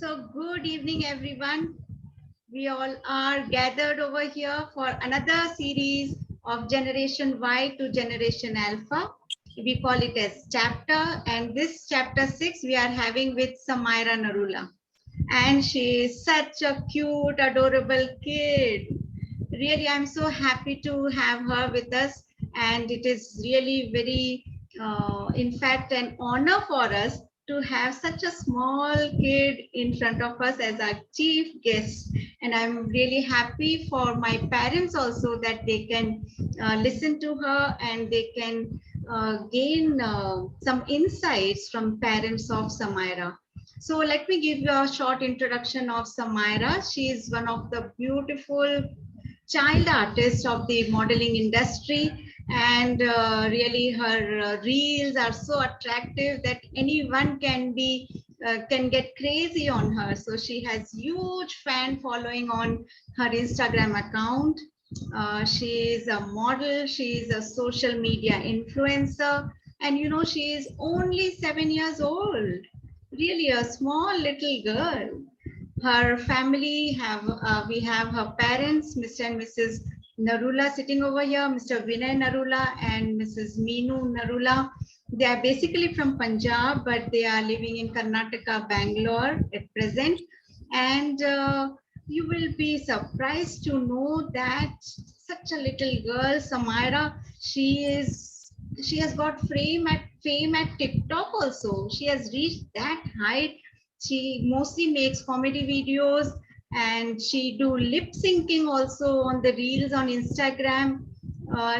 So, good evening, everyone. We all are gathered over here for another series of Generation Y to Generation Alpha. We call it as chapter, and this chapter 6 we are having with Samaira Narula. And she is such a cute, adorable kid. Really, I'm so happy to have her with us, and it is really very, in fact, an honor for us to have such a small kid in front of us as our chief guest. And I'm really happy for my parents also that they can listen to her and they can gain some insights from parents of Samaira. So let me give you a short introduction of Samaira. She is one of the beautiful child artist of the modeling industry, and really her reels are so attractive that anyone can get crazy on her. So she has huge fan following on her Instagram account. She is a model, she is a social media influencer, and she is only 7 years old, really a small little girl. Her family have we have her parents, Mr. and Mrs. Narula, sitting over here, Mr. Vinay Narula and Mrs. Meenu Narula. They are basically from Punjab, but they are living in Karnataka, Bangalore at present. And you will be surprised to know that such a little girl, Samaira, she has got fame at TikTok also. She has reached that height. She mostly makes comedy videos, and she do lip syncing also on the reels on Instagram.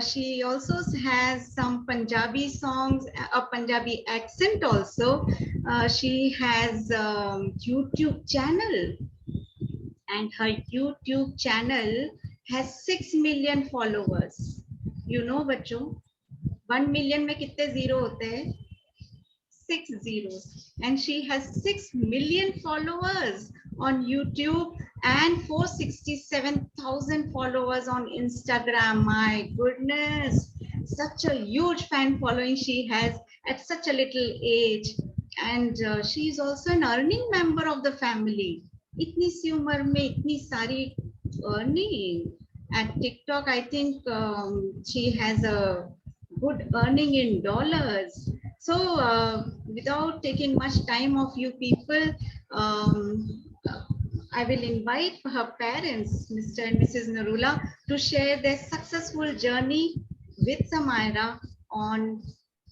She also has some Punjabi songs, a Punjabi accent also. She has YouTube channel, and her YouTube channel has 6 million followers. You know, बच्चों, 1 million में कितने zero होते हैं? 6 zeros, and she has 6 million followers on YouTube and 467,000 followers on Instagram. My goodness, such a huge fan following she has at such a little age, and she is also an earning member of the family. इतनी सी उम्र में इतनी सारी earning at TikTok. I think she has a good earning in dollars. So, without taking much time of you people, I will invite her parents, Mr. and Mrs. Narula, to share their successful journey with Samaira on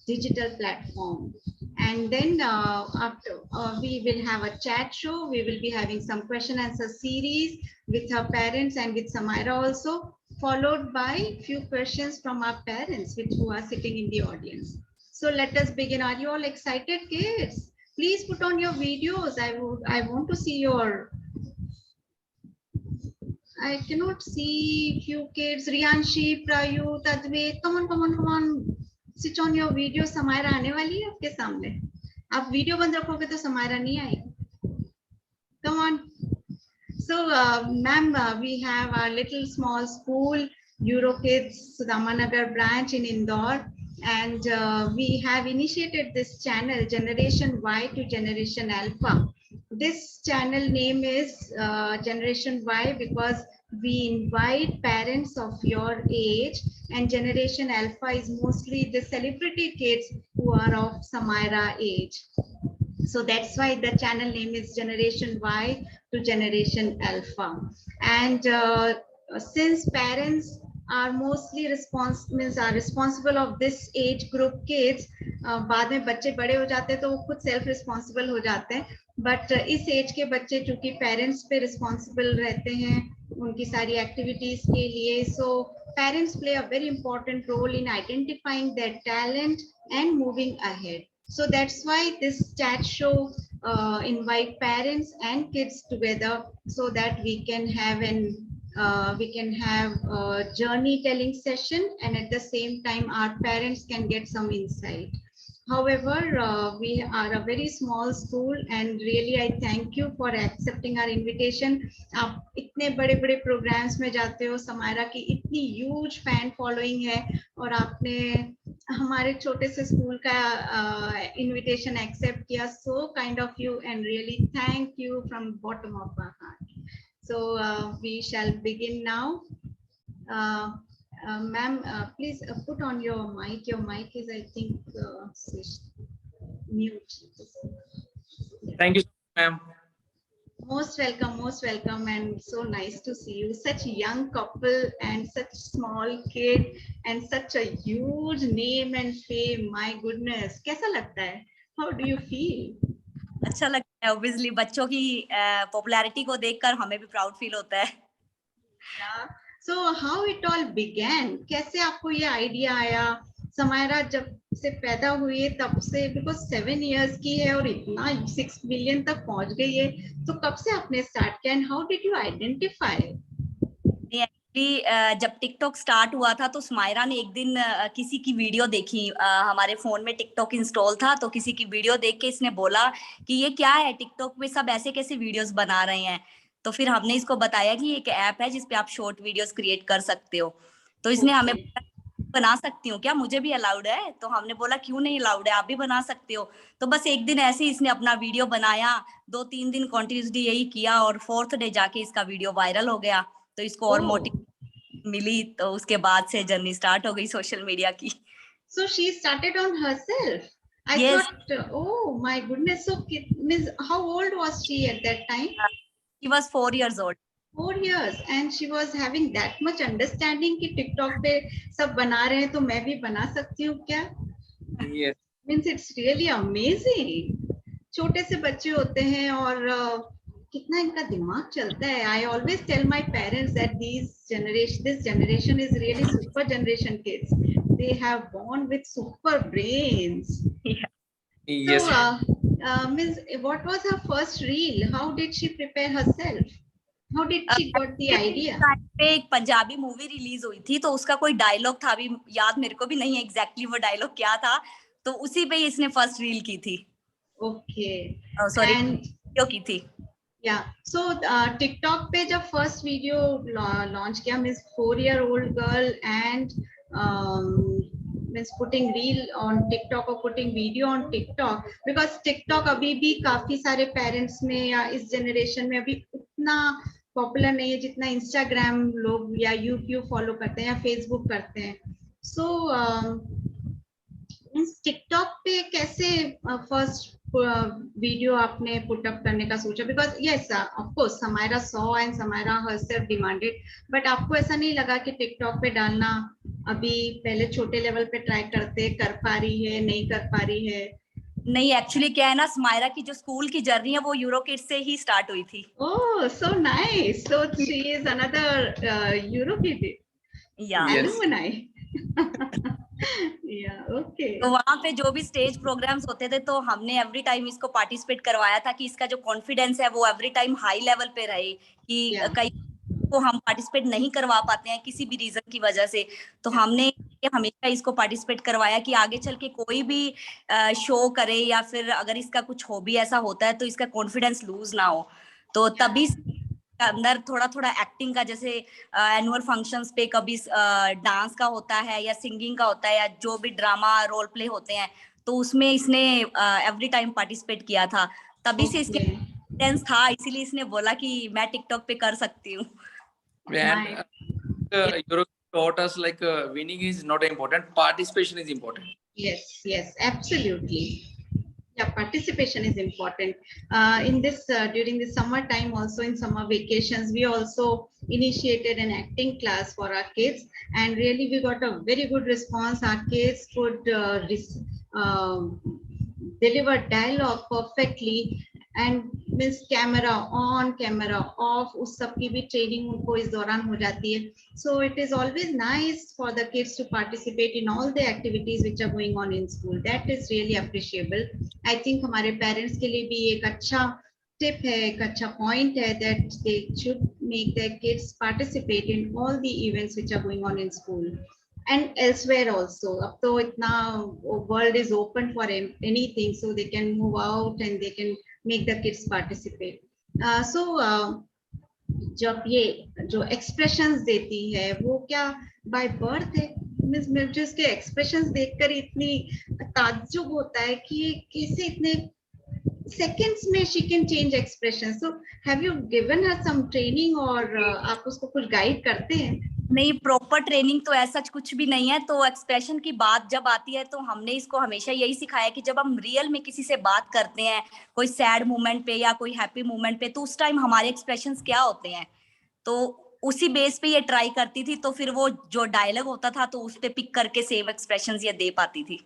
digital platform. And then after we will have a chat show. We will be having some question answer series with her parents and with Samaira also, followed by few questions from our parents who are sitting in the audience. So let us begin. Are you all excited, kids? Please put on your videos. I want to see your. I cannot see few kids. Riyanshi, Prayu, Tadve. Come on, come on, come on. Switch on your video. Samaira आने वाली है आपके सामने. आप video बंद रखोगे तो समायरा नहीं आएगी. Come on. So, ma'am, we have a little small school, EuroKids Sudamanagar branch in Indore, and we have initiated this channel, Generation Y to Generation Alpha. This channel name is Generation Y because we invite parents of your age, and Generation Alpha is mostly the celebrity kids who are of Samaira age. So that's why the channel name is Generation Y to Generation Alpha. And since parents are mostly responsible of this age group kids, बाद में बच्चे बड़े हो जाते हैं तो वो खुद सेल्फ रिस्पॉन्सिबल हो जाते हैं, बट इस एज के बच्चे चूंकि पेरेंट्स पे रिस्पॉन्सिबल रहते हैं उनकी सारी एक्टिविटीज के लिए, so parents play a very important role in identifying their talent and moving ahead. So that's why this chat show invite parents and kids together so that we can have a journey telling session, and at the same time our parents can get some insight. However, we are a very small school, and really I thank you for accepting our invitation. आप इतने बड़े बड़े programs में जाते हो, समायरा की इतनी huge fan following है, और आपने हमारे छोटे से स्कूल का इनविटेशन एक्सेप्ट किया. So kind of you and really thank you from bottom of our heart. So we shall begin now. Ma'am, please put on your mic. Your mic is, I think, mute. Thank you, ma'am. Most welcome, and so nice to see you. Such a young couple and such small kid and such a huge name and fame. My goodness, कैसा लगता है? How do you feel? अच्छा लगता है. Obviously, बच्चों की popularity को देखकर हमें भी प्राउड फील होता है. Yeah. So how it all began? कैसे आपको ये आइडिया आया? समायरा जब से पैदा हुई है तब से, बिकॉज 7 years की है और इतना 6 million तक पहुंच गई है, तो कब से आपने स्टार्ट किया and how did you identify? जब टिकटॉक स्टार्ट हुआ था तो समायरा ने एक दिन किसी की वीडियो देखी. हमारे फोन में टिकटॉक इंस्टॉल था, तो किसी की वीडियो देख के इसने बोला कि ये क्या है, टिकटॉक पे सब ऐसे कैसे वीडियोस बना रहे हैं. तो फिर हमने इसको बताया कि एक ऐप है जिसपे आप शॉर्ट वीडियोस क्रिएट कर सकते हो. तो इसने हमें बना सकती हूँ क्या, मुझे भी अलाउड है. तो हमने बोला क्यों नहीं अलाउड है, आप भी बना सकते हो. तो बस एक दिन ऐसे ही इसने अपना वीडियो बनाया, 2-3 दिन कंटिन्यूसली यही किया और 4th डे जाके इसका वीडियो वायरल हो गया. तो इसको और मोटिवेशन मिली, तो उसके बाद से जर्नी स्टार्ट हो गई सोशल मीडिया की. So she started on herself. I Yes. thought, oh my goodness. So means how old was she at that time? She was 4 years old. 4 years and she was having that much understanding कि TikTok पे सब बना रहे हैं तो मैं भी बना सकती हूँ क्या? Yes. Means it's really amazing. छोटे से बच्चे होते हैं और कितना इनका दिमाग चलता है. I always tell my parents that this generation is really super generation kids. They have born with super brains. Yeah. Yes. So, means what was her first reel? How did she prepare herself? How did she got the idea? पे एक Punjabi movie release हुई थी, तो उसका कोई dialogue था, अभी याद मेरे को भी नहीं है एग्जैक्टली वो डायलॉग क्या था. तो उसी पे ही इसने फर्स्ट रील की थी. Okay. सॉरी, And वीडियो की थी. yeah, so TikTok पे जब first video launch किया, means 4-year-old girl and means putting reel on TikTok or putting video on TikTok, because TikTok अभी भी काफी सारे parents में या इस generation में अभी उतना पॉपुलर नहीं है जितना इंस्टाग्राम लोग या यूट्यूब फॉलो करते हैं या फेसबुक करते हैं. सो टिकटॉक पे कैसे फर्स्ट वीडियो आपने पुट अप करने का सोचा? Because yes of course Samaira saw and Samaira herself demanded, but आपको ऐसा नहीं लगा कि टिकटॉक पे डालना, अभी पहले छोटे लेवल पे ट्राई करते, कर पा रही है नहीं कर पा रही है? नहीं, एक्चुअली क्या है ना, समायरा की जो स्कूल की जर्नी है वो यूरो किड्स से ही स्टार्ट हुई थी. Oh so nice. So she is another Euro kid. Yeah alumni. Yeah okay. तो वहाँ पे जो भी स्टेज प्रोग्राम्स होते थे तो हमने एवरी टाइम इसको पार्टिसिपेट करवाया था कि इसका जो कॉन्फिडेंस है वो एवरी टाइम हाई लेवल पे रहे. कि कई को हम पार्टिसिपेट नहीं करवा पाते हैं किसी भी रीजन की वजह से, तो हमने हमेशा इसको पार्टिसिपेट करवाया कि आगे चल के कोई भी शो करे या फिर अगर इसका कुछ हॉबी ऐसा होता है तो इसका कॉन्फिडेंस लूज ना हो. तो तभी अंदर थोड़ा थोड़ा एक्टिंग का, जैसे एनुअल फंक्शंस पे कभी डांस का होता है या सिंगिंग का होता है या जो भी ड्रामा रोल प्ले होते हैं, तो उसमें इसने एवरी टाइम पार्टिसिपेट किया था. तभी से इसके कॉन्फिडेंस था, इसीलिए इसने बोला कि मैं टिकटॉक पे कर सकती हूँ. And Euro taught us like winning is not important, participation is important. Yes, absolutely. Yeah, participation is important. In this during the summer time, also in summer vacations, we also initiated an acting class for our kids, and really we got a very good response. Our kids could deliver dialogue perfectly, and means camera on camera off, उस सब की भी training उनको इस दौरान हो जाती है. So it is always nice for the kids to participate in all the activities which are going on in school. That is really appreciable. I think हमारे parents के लिए भी एक अच्छा tip है, एक अच्छा point है, that they should make their kids participate in all the events which are going on in school and elsewhere also. अब तो इतना world is open for anything, so they can move out and they can make the kids participate. जब ये जो expressions देती है वो क्या by birth है? मिस मुझे उसके एक्सप्रेशंस देखकर इतनी ताज्जुब होता है कि ये कैसे इतने seconds में she can change expression. So have you given her some training और आप उसको कुछ गाइड करते हैं? नहीं, प्रॉपर ट्रेनिंग तो ऐसा कुछ भी नहीं है। तो एक्सप्रेशन की बात जब आती है तो हमने इसको हमेशा यही सिखाया कि जब हम रियल में किसी से बात करते हैं, कोई सैड मोमेंट पे या कोई हैप्पी मोमेंट पे, तो उस टाइम हमारे एक्सप्रेशंस क्या होते हैं, तो उसी बेस पे ये ट्राई करती थी। तो फिर वो जो डायलॉग होता था तो उस पे पिक करके सेम एक्सप्रेशंस ये दे पाती थी।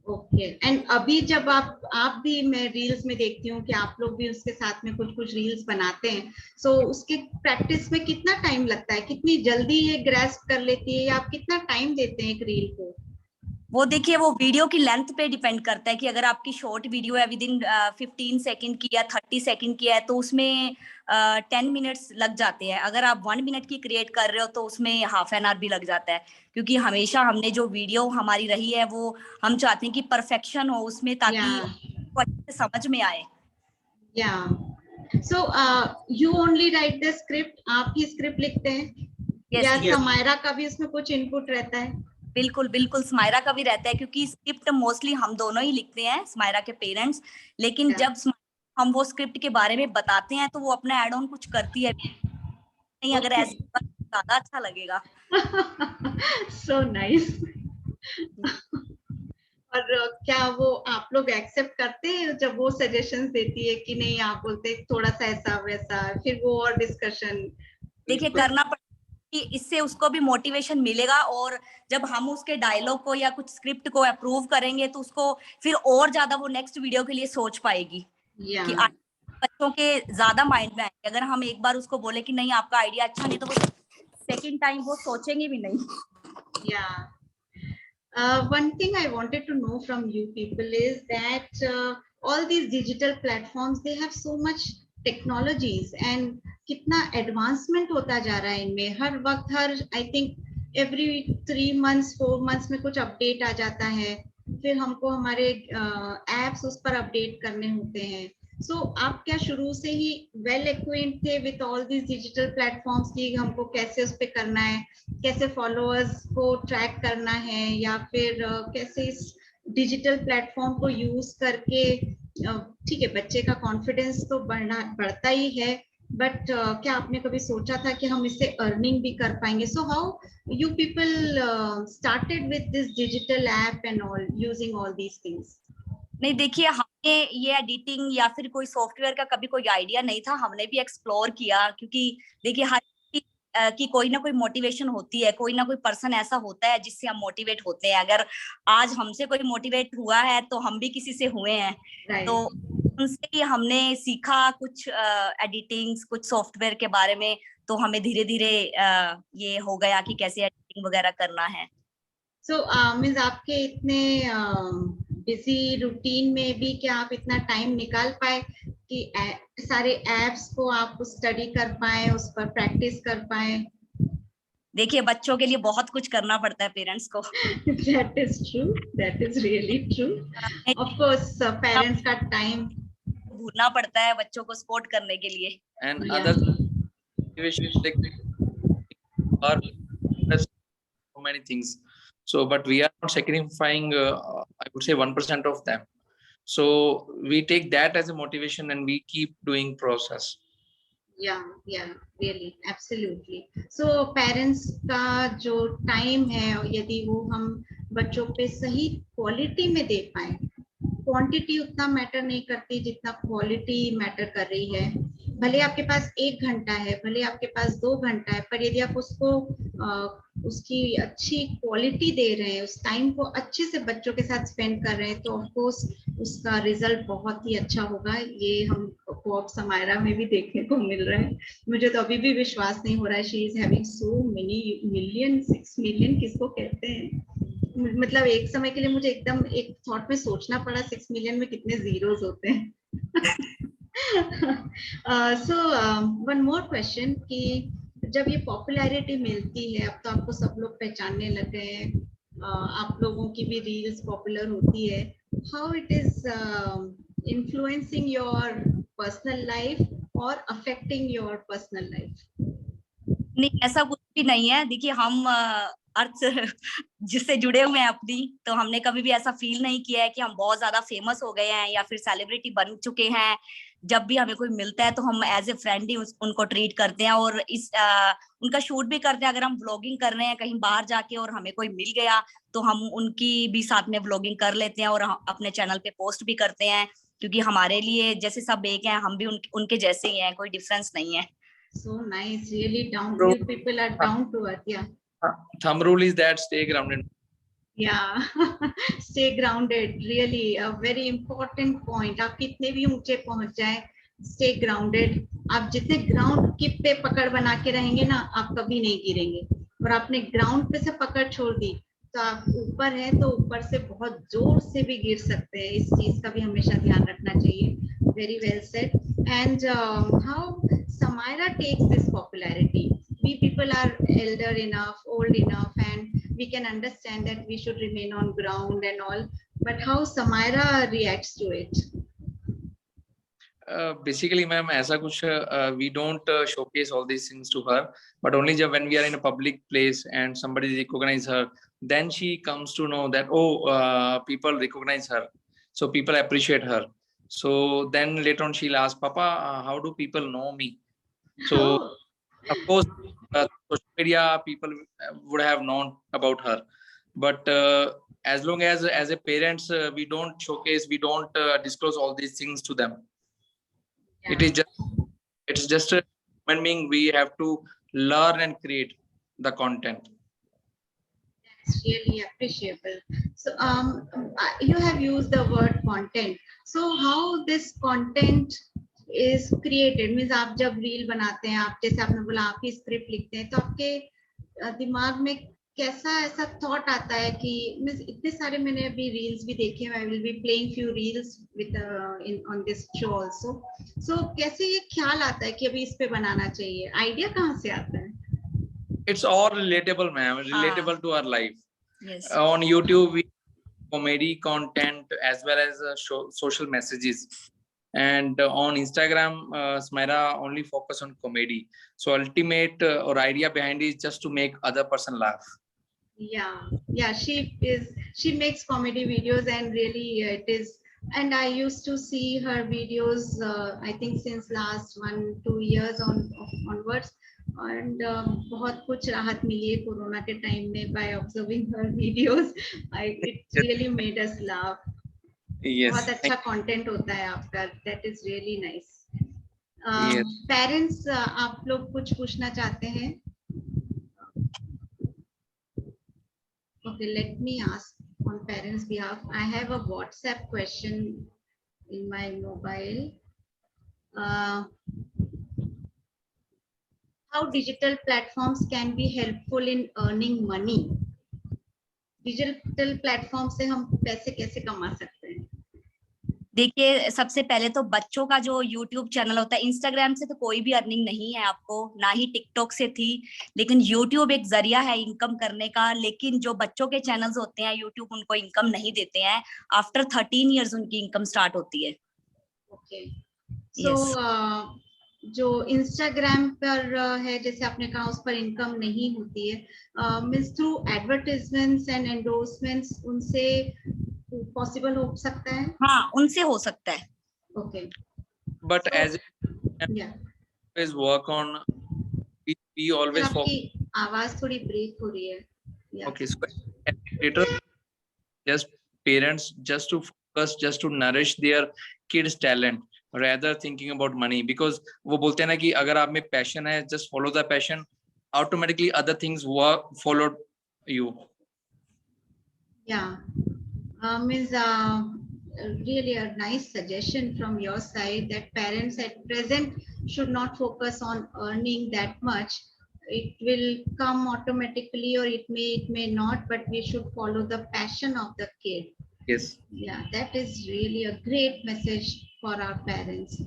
ओके एंड अभी जब आप भी, मैं रील्स में देखती हूँ कि आप लोग भी उसके साथ में कुछ रील्स बनाते हैं, सो उसके प्रैक्टिस में कितना टाइम लगता है, कितनी जल्दी ये ग्रैस्प कर लेती है, या आप कितना टाइम देते हैं एक रील को? वो देखिए, वो वीडियो की लेंथ पे डिपेंड करता है कि अगर आपकी शॉर्ट वीडियो है विद इन 15 सेकंड की या 30 सेकंड की है तो उसमें 10 मिनट्स लग जाते हैं। अगर आप 1 मिनट की क्रिएट कर रहे हो तो उसमें हाफ एन आवर भी लग जाता है, क्योंकि हमेशा हमने जो वीडियो हमारी रही है वो हम चाहते हैं कि परफेक्शन हो उसमें, ताकि अच्छे से समझ में आए। या so you only right the script, आप ही स्क्रिप्ट लिखते हैं? या समायरा का भी उसमें कुछ इनपुट रहता है? बिल्कुल बिल्कुल, स्मायरा का भी रहता है, क्योंकि स्क्रिप्ट मोस्टली हम दोनों ही लिखते हैं, स्मायरा के पेरेंट्स। लेकिन जब हम वो स्क्रिप्ट के बारे में बताते हैं तो वो अपना एड ऑन कुछ करती है नहीं, अगर ऐसे ज्यादा अच्छा लगेगा। So nice. और क्या वो आप लोग एक्सेप्ट करते हैं जब वो सजेशंस देती है कि नहीं, आप बोलते थोड़ा सा ऐसा वैसा, फिर वो और डिस्कशन? देखिए, करना पड़ता कि इससे उसको भी मोटिवेशन मिलेगा, और जब हम उसके डायलॉग को या कुछ स्क्रिप्ट को अप्रूव करेंगे तो उसको फिर और ज्यादा वो नेक्स्ट वीडियो के लिए सोच पाएगी। कि बच्चों के ज्यादा माइंड में आएंगे। अगर हम एक बार उसको बोले कि नहीं आपका आइडिया अच्छा नहीं, तो वो सेकंड टाइम वो सोचेंगे भी नहीं। One thing I wanted to know from you people is that all these digital platforms, they have so much technologies, and कितना advancement होता जा रहा है इनमें। हर वक्त, I think every 3 months 4 months में कुछ update आ जाता है, फिर हमको हमारे apps उस पर update करने होते हैं। So आप क्या शुरू से ही well acquainted थे with all these digital platforms कि हमको कैसे उस पे करना है, कैसे फॉलोअर्स को ट्रैक करना है, या फिर कैसे इस डिजिटल प्लेटफॉर्म को यूज करके, ठीक है बच्चे का कॉन्फिडेंस तो बढ़ता ही है, बट क्या आपने कभी सोचा था कि हम इससे अर्निंग भी कर पाएंगे? So how you people started with this digital app and all, using all these things? नहीं, देखिए, हमें ये एडिटिंग या फिर कोई सॉफ्टवेयर का कभी कोई आइडिया नहीं था। हमने भी एक्सप्लोर किया, क्योंकि देखिए हर की कोई ना कोई मोटिवेशन होती है, कोई ना कोई पर्सन ऐसा होता है जिससे हम मोटिवेट होते हैं। अगर आज हमसे कोई मोटिवेट हुआ है तो हम भी किसी से हुए हैं। तो उनसे ही हमने सीखा कुछ एडिटिंग्स, कुछ सॉफ्टवेयर के बारे में। तो हमें धीरे धीरे ये हो गया कि कैसे एडिटिंग वगैरह करना है। सो मींस आपके इतने बिजी रूटीन में भी क्या आप इतना टाइम निकाल पाए कि सारे एप्स को आप स्टडी कर पाए, उस पर प्रैक्टिस कर पाए? देखिए, बच्चों के लिए बहुत कुछ करना पड़ता है पेरेंट्स को। That is true. That is really true. Of course, parents का टाइम भूलना पड़ता है बच्चों को सपोर्ट करने के लिए। And other are so many things. So, but we are not sacrificing, I would say 1% of them. So we take that as a motivation and we keep doing process. Yeah, really, absolutely. So parents का जो time है, यदि वो हम बच्चों पे सही quality में दे पाए, क्वांटिटी उतना मैटर नहीं करती जितना क्वालिटी मैटर कर रही है। भले आपके पास 1 घंटा है, भले आपके पास 2 घंटा है, पर यदि आप उसको उसकी अच्छी क्वालिटी दे रहे हैं, उस टाइम को अच्छे से बच्चों के साथ स्पेंड कर रहे हैं, तो ऑफ कोर्स उसका रिजल्ट बहुत ही अच्छा होगा। ये हमको अब समायरा में भी देखने को मिल रहा है। मुझे तो अभी भी विश्वास नहीं हो रहा है, she is having so many million, 6 million किसको कहते हैं, मतलब एक समय के लिए मुझे एकदम एक थॉट में सोचना पड़ा 6 मिलियन में कितने जीरोस होते हैं। सो वन मोर क्वेश्चन कि जब ये पॉपुलैरिटी मिलती है, अब तो आपको सब लोग पहचानने लग गए हैं, आप लोगों की भी रील्स पॉपुलर होती है, how it is influencing your personal life और अफेक्टिंग योर पर्सनल लाइफ? नहीं, ऐसा कुछ भी नहीं है। देखिए, हम अर्थ जिससे जुड़े हुए हैं अपनी, तो हमने कभी भी ऐसा फील नहीं किया है कि हम बहुत ज्यादा फेमस हो गए हैं या फिर सेलिब्रिटी बन चुके हैं। जब भी हमें कोई मिलता है तो हम एज ए फ्रेंड ही उनको ट्रीट करते हैं और उनका शूट भी करते हैं। अगर हम व्लॉगिंग कर रहे हैं कहीं बाहर जाके और हमें कोई मिल गया तो हम उनकी भी साथ में व्लॉगिंग कर लेते हैं और अपने चैनल पे पोस्ट भी करते हैं, क्योंकि हमारे लिए जैसे सब एक हैं, हम भी उनके जैसे ही हैं, कोई डिफरेंस नहीं है। So nice, really down. So, You people are down to earth, yeah. Thumb rule is that stay grounded. Yeah, stay grounded. Really a very important point. आप कितने भी ऊंचे पहुंच जाए, stay grounded. आप जितने ground की पे पकड़ बना के रहेंगे ना, आप कभी नहीं गिरेंगे। और आपने ground पे से पकड़ छोड़ दी तो आप ऊपर है तो ऊपर से बहुत जोर से भी गिर सकते हैं। इस चीज का भी हमेशा ध्यान रखना चाहिए। Very well said. And how Samaira takes this popularity. We people are elder enough, old enough, and we can understand that we should remain on ground and all. But how Samaira reacts to it? Basically, ma'am, ऐसा कुछ we don't showcase all these things to her, but only when we are in a public place and somebody recognize her, then she comes to know that people recognize her, so people appreciate her. So then later on she'll ask, Papa, how do people know me? So of course, social media people would have known about her, but as long as a parents we don't showcase, we don't disclose all these things to them. Yeah. It's just a human being. We have to learn and create the content. That's really appreciable. So you have used the word content. So how this content is created? Means आप जब reel बनाते हैं, आप जैसे आपने बोला आप ही script लिखते हैं, तो आपके दिमाग में कैसा ऐसा थॉट आता है कि मीन्स इतने सारे मैंने अभी रील्स भी देखे, I will be playing few reels within on this show also. So कैसे ये ख्याल आता है कि अभी इस पे बनाना चाहिए? आइडिया कहाँ से आता है? It's all relatable, ma'am. Relatable to our life. Yes. On YouTube, we comedy content as well as social messages, and on Instagram, Samaira only focus on comedy. So ultimate or idea behind it is just to make other person laugh. Yeah, she makes comedy videos, and really it is, and I used to see her videos I think since last 1-2 years onwards, and बहुत कुछ राहत मिली है corona के time में by observing her videos. It really made us laugh. Yes. बहुत अच्छा content होता है आपका, that is really nice. Yes. Parents, आप लोग कुछ पूछना चाहते हैं? Okay, let me ask on parents' behalf. I have a WhatsApp question in my mobile. How digital platforms can be helpful in earning money? Digital platform से हम पैसे कैसे कमा सकते हैं? देखिए, सबसे पहले तो बच्चों का जो YouTube चैनल होता है, Instagram से तो कोई भी अर्निंग नहीं है आपको, ना ही TikTok से थी, लेकिन YouTube एक जरिया है इनकम करने का। लेकिन जो बच्चों के चैनल्स होते हैं, YouTube उनको इनकम नहीं देते हैं। आफ्टर 13 इयर्स उनकी इनकम स्टार्ट होती है। ओके, सो जो Instagram पर है, जैसे आपने कहा उस पर इनकम नहीं होती है, means through advertisements and endorsements उनसे पॉसिबल हो सकता है? हाँ, उनसे हो सकता है। Okay, but as yeah, always work on, we always focus. आपकी आवाज थोड़ी ब्रेक हो रही है। Yeah. Okay, so later, just parents just to focus, just to nourish their kids talent rather thinking about money, because वो बोलते हैं ना कि अगर आप में passion है, just follow the passion, automatically other things work followed you. Yeah, means really a nice suggestion from your side that parents at present should not focus on earning that much. It will come automatically, or it may not, but we should follow the passion of the kid. Yes. Yeah, that is really a great message for our parents.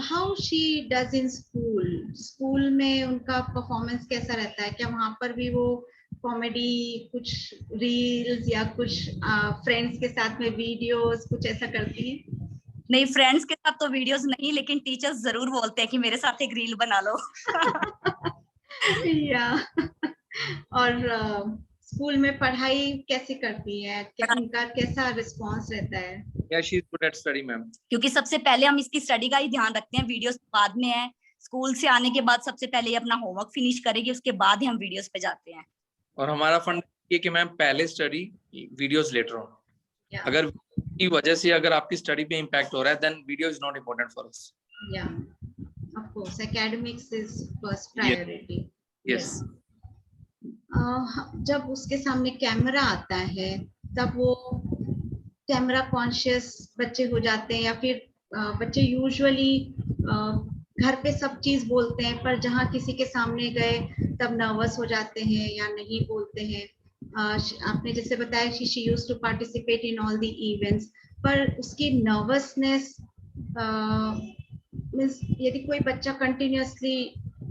How she does in school? School में उनका performance कैसा रहता है? क्या वहाँ पर भी वो कॉमेडी, कुछ रील्स या कुछ फ्रेंड्स के साथ में वीडियोस कुछ ऐसा करती हैं? नहीं, फ्रेंड्स के साथ तो वीडियोस नहीं, लेकिन टीचर्स जरूर बोलते हैं कि मेरे साथ एक रील बना लो। Yeah, और स्कूल में पढ़ाई कैसे करती है, क्या उनका कैसा रिस्पॉन्स रहता है? Yeah, she is good at study, ma'am. क्योंकि सबसे पहले हम इसकी स्टडी का ही ध्यान रखते हैं, वीडियोस बाद में है। स्कूल से आने के बाद सबसे पहले ये अपना होमवर्क फिनिश करेगी, उसके बाद ही हम वीडियोस पे जाते हैं। और हमारा फंड ये कि मैम पहले study, videos later on. Yeah. अगर की वजह से अगर आपकी स्टडी पे इम्पैक्ट हो रहा है, then video is not important for us. Yeah, of course, academics is first priority. Yes. जब उसके सामने कैमरा आता है तब वो कैमरा कॉन्शियस बच्चे हो जाते हैं, या फिर बच्चे यूजुअली घर पे सब चीज बोलते हैं पर जहाँ किसी के सामने गए तब नर्वस हो जाते हैं या नहीं बोलते हैं? आपने जैसे बताया she used to participate in all the events, पर उसकी नर्वसनेस मींस यदि कोई बच्चा कंटिन्यूअसली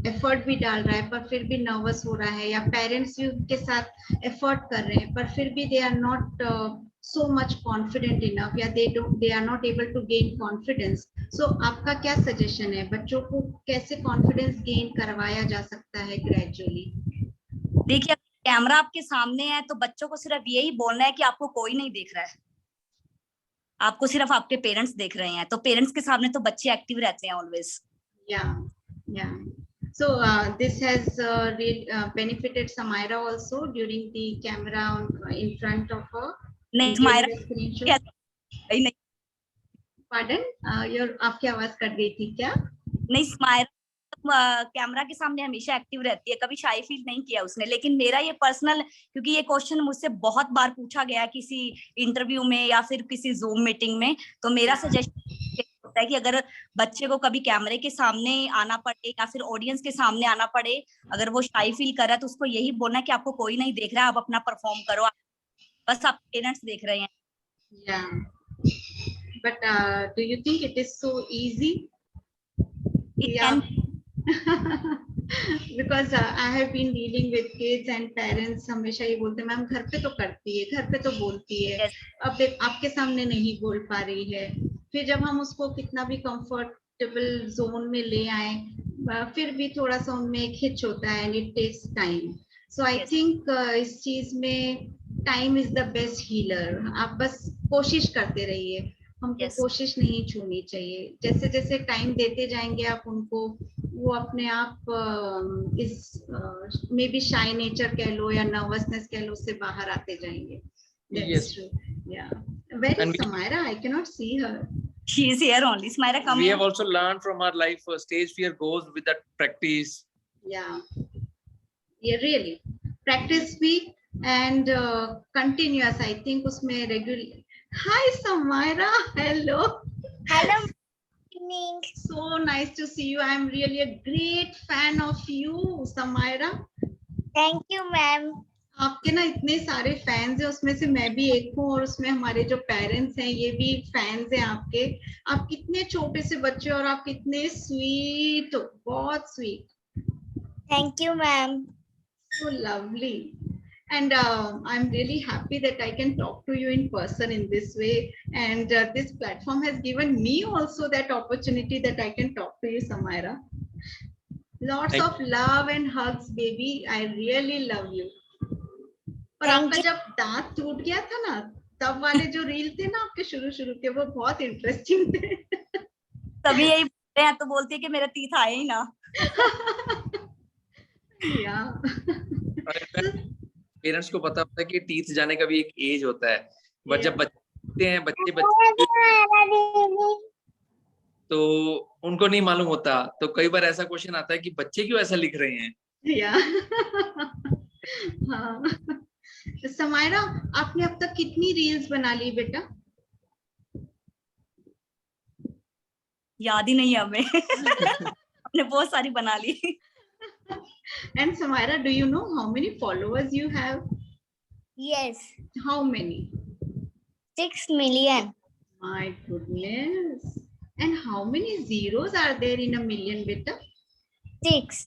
एफर्ट भी डाल रहा है पर फिर भी नर्वस हो रहा है, या पेरेंट्स भी उनके साथ एफर्ट कर रहे हैं पर फिर भी they are not so much confident enough, या they are not able to gain confidence, so आपका क्या सजेशन है, बच्चों को कैसे कॉन्फिडेंस गेन करवाया जा सकता है ग्रेजुअली? देखिए, कैमरा आपके सामने है तो बच्चों को सिर्फ यही बोलना है कि आपको कोई नहीं देख रहा है, आपको सिर्फ आपके पेरेंट्स देख रहे हैं। तो पेरेंट्स के सामने तो बच्चे एक्टिव रहते हैं always. Yeah. So this has benefited Samaira also during the camera in front of her. नहीं, Samaira नहीं, Pardon? आपकी आवाज कट गई थी क्या? नहीं, Samaira कैमरा के सामने हमेशा एक्टिव रहती है, कभी शाई फील नहीं किया उसने। लेकिन मेरा ये पर्सनल, क्योंकि ये क्वेश्चन मुझसे बहुत बार पूछा गया किसी इंटरव्यू में या फिर किसी जूम मीटिंग में, तो मेरा सजेशन होता है कि अगर बच्चे को कभी कैमरे के सामने आना पड़े या फिर ऑडियंस के सामने आना पड़े, अगर वो शाई फील कर रहा है तो उसको यही बोलना है कि आपको कोई नहीं देख रहा है, आप अपना परफॉर्म करो, बस आप पेरेंट्स देख रहे हैं। Yeah. But do you think it is so easy? It can. Because I have been dealing with kids and parents हमेशा ये बोलते हैं मैम घर पे तो करती है, घर पे तो बोलती है, Yes. अब देख आपके सामने नहीं बोल पा रही है। फिर जब हम उसको कितना भी कंफर्टेबल जोन में ले आए फिर भी थोड़ा सा उनमें एक हिच होता है, and it takes time. So I think इस चीज में time is the best healer. आप बस कोशिश करते रहिए, हमको कोशिश नहीं छोड़नी चाहिए। जैसे जैसे टाइम देते जाएंगे आप उनको, वो अपने आप इस मे बी शाई नेचर कह लो या नर्वसनेस कह लो, उससे बाहर आते जाएंगे। That's true. Yeah. Where is Samaira? I cannot see her. She is here only. Samaira, come We here. have also learned from our life, stage fear goes with that practice. Yeah. Yeah, really. Practice भी and continuous. I think उसमें regular. Hi Samaira. Hello. Hello. Evening. So nice to see you. I am really a great fan of you, Samaira. Thank you, ma'am. आपके ना इतने सारे fans हैं, उसमें से मैं भी एक हूँ, और उसमें हमारे जो पेरेंट्स हैं ये भी फैंस हैं आपके। आप कितने छोटे से बच्चे और आप कितने स्वीट हो, बहुत sweet. Thank you, ma'am. So lovely. And I'm really happy that I can talk to you in person in this way. And this platform has given me also that opportunity that I can talk to you, Samaira. Lots of love and hugs, baby. I really love you. और आपका जब दांत टूट गया था ना, तब वाले जो रील थे ना आपके शुरू के, वो बहुत इंटरेस्टिंग थे। तभी यही बोलते हैं तो बोलती है कि मेरे टीथ आए ही ना। पेरेंट्स को पता होता है कि टीथ जाने का भी एक एज होता है, बट जब बच्चे हैं बच्चे तो उनको नहीं मालूम होता, तो कई बार ऐसा क्वेश्चन आता है कि बच्चे क्यों ऐसा लिख रहे हैं। हाँ। समायरा, आपने अब तक कितनी रील्स बना ली बेटा? याद ही नहीं है हमें। हमने बहुत सारी बना ली। And Samaira, do you know how many followers you have? Yes. How many? 6 million. My goodness. And how many zeros are there in a million, beta? 6.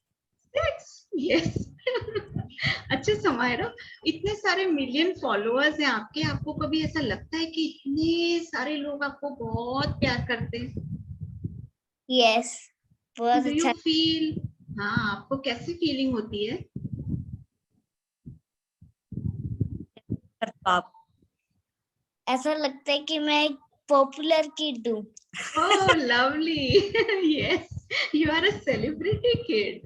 6? Yes. अच्छा समायरा, इतने सारे मिलियन फॉलोअर्स हैं आपके, आपको कभी ऐसा लगता है कि इतने सारे लोग आपको बहुत प्यार करते हैं? Yes. बहुत Do अच्छा। you feel, हाँ, आपको कैसी फीलिंग होती है? आप ऐसा लगता है कि मैं एक पॉपुलर किड हूँ। Oh, lovely. Yes, you are a celebrity kid.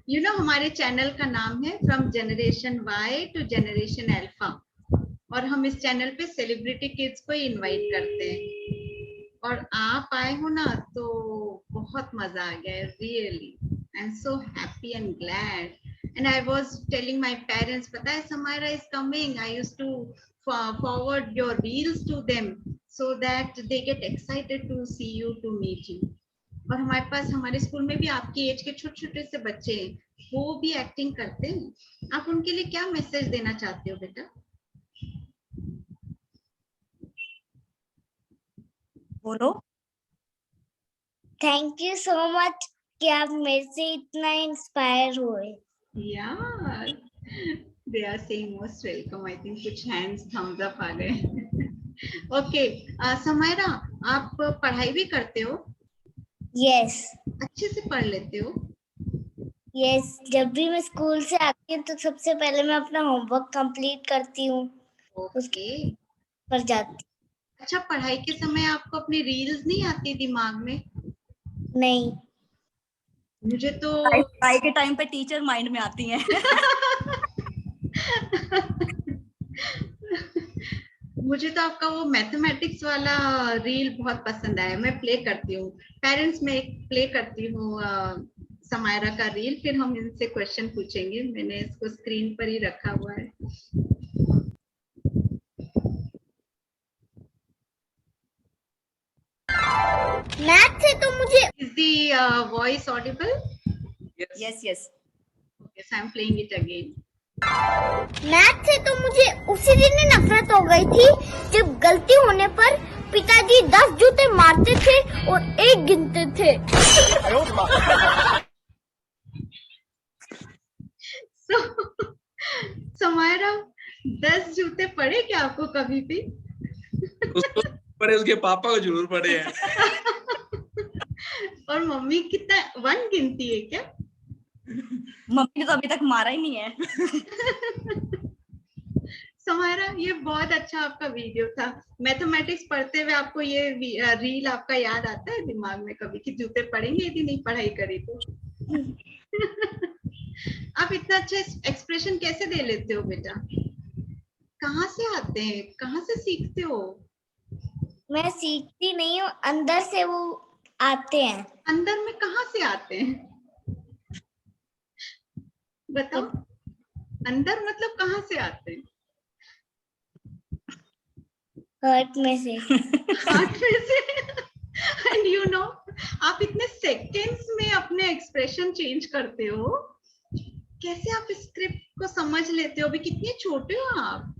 You know, हमारे चैनल का नाम है from generation Y to generation alpha, और हम इस चैनल पे सेलिब्रिटी किड्स को इनवाइट करते हैं, और आप आए हो ना तो बहुत मजा आ गया, really I am so happy and glad. And I was telling my parents, पता है Samaira is coming, I used to forward your reels to them so that they get excited to see you, to meet you. और हमारे पास हमारे school में भी आपकी as के छोटे छोटे से बच्चे हैं, वो भी एक्टिंग करते हैं. आप उनके लिए क्या मैसेज देना चाहते हो बेटा? बोलो. थैंक यू सो मच कि आप मेरे से इतना इंस्पायर हुए. Yeah, they are saying most welcome. I think कुछ hands thumbs up आ गए. Okay, समायरा, आप पढ़ाई भी करते हो? यस अच्छे से पढ़ लेते हो? यस, जब भी मैं स्कूल से आती हूँ तो सबसे पहले मैं अपना होमवर्क कंप्लीट करती हूँ, ओके. पर जाती. अच्छा, पढ़ाई के समय आपको अपनी रील्स नहीं आती दिमाग में? नहीं. मुझे तो पढ़ाई के टाइम पे टीचर माइंड में आती हैं. मुझे तो आपका वो मैथमेटिक्स वाला रील बहुत पसंद आया, मैं प्ले करती हूँ. पेरेंट्स में एक प्ले करती हूँ समायरा का रील, फिर हम इनसे क्वेश्चन पूछेंगे. मैंने इसको स्क्रीन पर ही रखा हुआ है. मैथ से तो मुझे Is the voice audible? Yes, yes. Okay, so I'm playing it again. Math से तो मुझे उसी दिन ही नफरत हो गई थी जब गलती होने पर पिताजी 10 जूते मारते थे और 1 गिनते थे. So, समायरा, 10 जूते पड़े क्या आपको कभी भी? उसको पड़े, उसके पापा को जरूर पड़े हैं. और मम्मी कितना 1 गिनती है क्या? मम्मी ने तो अभी तक मारा ही नहीं है. समायरा, ये बहुत अच्छा आपका वीडियो था. मैथमेटिक्स पढ़ते हुए आपको ये रील आपका याद आता है दिमाग में कभी कि जूते पड़ेंगे यदि नहीं पढ़ाई करी तो? आप इतना अच्छा एक्सप्रेशन कैसे दे लेते हो बेटा? कहाँ से आते हैं, कहाँ से सीखते हो? मैं सीखती नहीं हूँ, अंदर से वो आते हैं. अंदर में कहाँ से आते हैं बताओ? अंदर मतलब कहाँ से आते हैं? हर्ट में से. हार्ट में से. एंड यू नो, आप इतने सेकेंड्स में अपने एक्सप्रेशन चेंज करते हो. कैसे आप स्क्रिप्ट को समझ लेते हो? अभी कितने छोटे हो आप.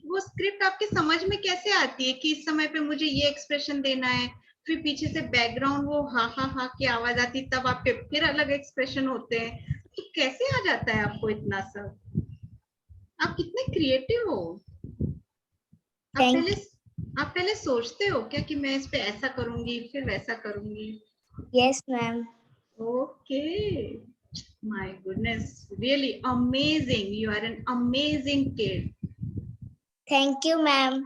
वो स्क्रिप्ट आपके समझ में कैसे आती है कि इस समय पे मुझे ये एक्सप्रेशन देना है, फिर पीछे से बैकग्राउंड वो हा हा हा की आवाज आती, तब आपके फिर अलग एक्सप्रेशन होते हैं. तो कैसे आ जाता है आपको इतना सब? आप कितने क्रिएटिव हो. आप पहले सोचते हो क्या कि मैं इस पे ऐसा करूंगी फिर वैसा करूंगी? Yes ma'am. Okay, my goodness, really amazing. You are an amazing kid. Thank you ma'am.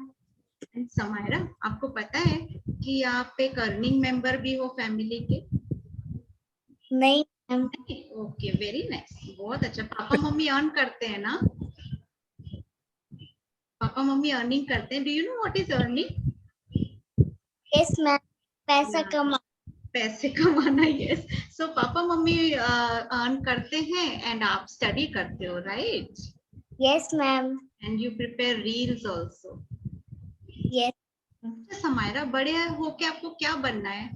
And Samaira, आपको पता है कि आप एक अर्निंग मेंबर भी हो फैमिली के? नहीं मैम. ओके, वेरी नाइस, बहुत अच्छा. पापा मम्मी अर्न करते हैं ना? पापा मम्मी अर्निंग करते हैं. Do you know what is earning? Yes ma'am, पैसा कमा. पैसे कमाना. यस. सो पापा मम्मी अर्न करते हैं एंड आप स्टडी करते हो, right? Yes ma'am. And you prepare reels also. Yes. Samaira, बड़े होके आपको क्या बनना है?